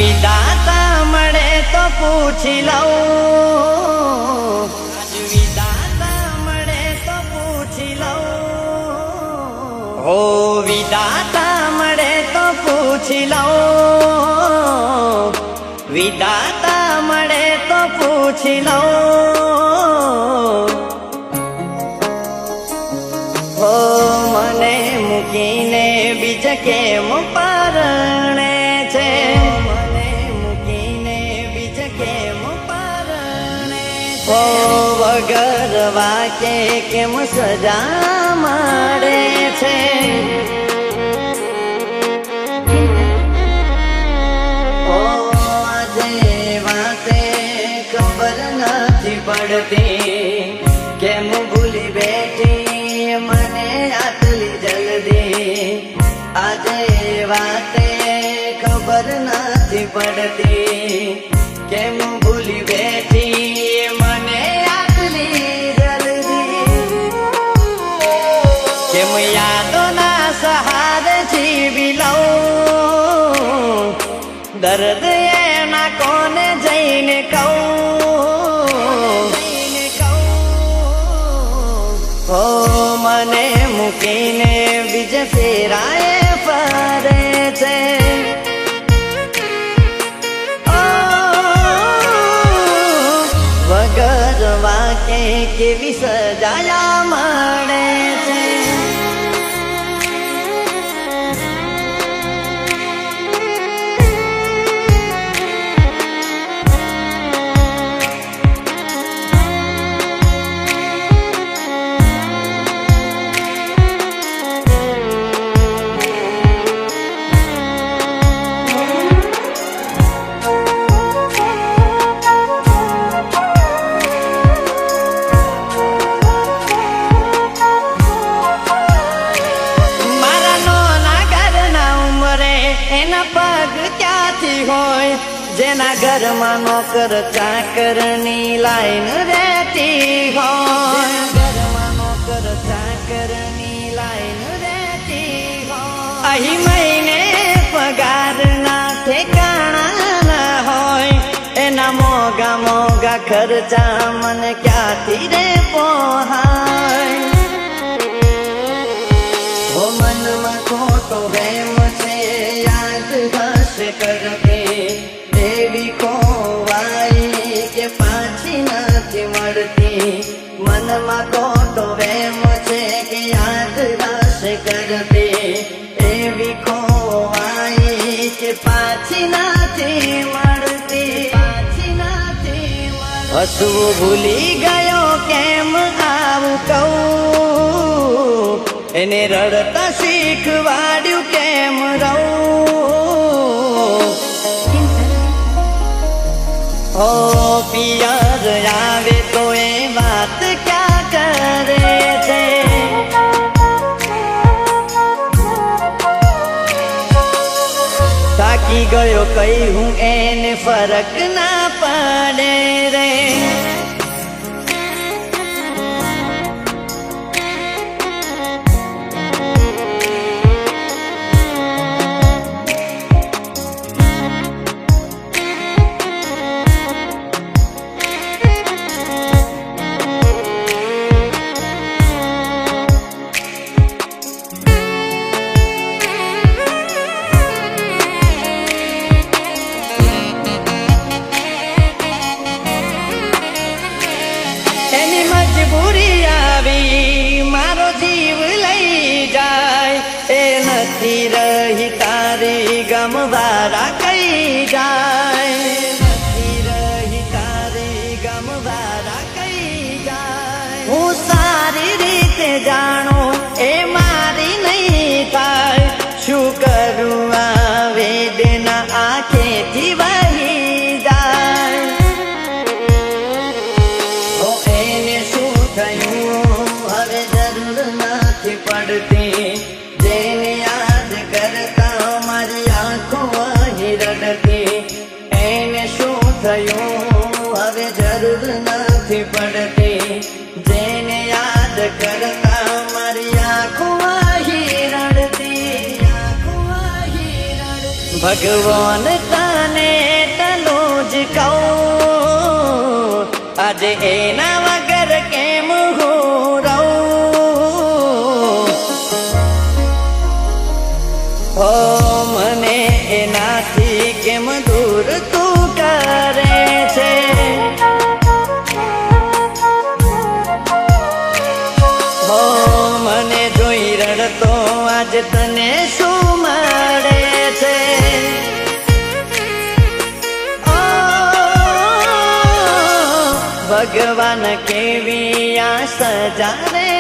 વિધાતા મળે તો પૂછી લઉં, વિધાતા મળે તો પૂછી લઉં, હો વિધાતા મળે તો પૂછી લઉં, વિધાતા મળે તો પૂછી લઉં, હો મને મૂકીને બીજ કેમ પરણે છે, મને મૂકીને બીજ કેમ પરણે છે, વગર વાકે કેમ સજા મળે છે, આજે વાતે ખબર નથી પડતી કેમ ભૂલી બેઠી મને આટલી જલ્દી, આજે વાતે ખબર નથી પડતી કેમ ભૂલી બેઠી મને આટલી જલ્દી, કેમ યાદોના સહારે જીવી લઉં, દર્દ એના કોને જઈને કહું, હો મને મૂકીને બીજ ફેરાએ ફરે છે, વગર વાકે કેવી સજાયા મળે છે, એના પગ ક્યાંથી હોય જેના ઘરમાં નોકર ચાકરની લાઈન રહેતી હોય, ઘરમાં નોકર ચાકરની લાઈન રહેતી હોય, અહીં મહિને પગારના ઠેકાણા ના હોય, એના મોગા મોગા ખર્ચા મને ક્યાંથી રે પોહાય, હો મનમાં ખોટો વેમ છે યાદ હશે કરકે એવી ખોવાઈ કે પાછી નથી મળતી, મનમાં ખોટો વેમ છે કે યાદ હશે કરકે એવી ખોવાઈ કે પાછી નથી મળતી, પાછી નથી મળતી, હસવું ભૂલી ગયો કેમ આવું કહું, એને રડતા શીખવાડ્યું કેમ રહું, ઓ પિયર આવે તો એ વાત ક્યાં કરે છે, થાકી ગયો કઈ હું એને ફરક ના પડે રે, મજબૂરી આવી મારો જીવ લઈ જાય, એ નથી રહી તારી ગમવારા કઈ જાય, નથી રહી તારી ગમવારા કઈ જાય, હું સારી રીતે જાણું એ મારી નહીં થાય, શું કરું આ વેદના આંખેથી વહી જાય, હવે જરૂર નથી પડતી જેને યાદ કરતા મારી આંખો વહી રડતી, એને શું થયું હવે જરૂર નથી પડતી જેને યાદ કરતા મારી આંખો વહી રડતી, ભગવાન તને તને એટલું જ કહું, આજે એના વગર કેમ હું રહું? હો મને એનાથી કેમ દૂર તું કરે છે? હો મને જોઈ રડતો આજ તને શું મળે છે? ભગવાન કેવી આ સજા રે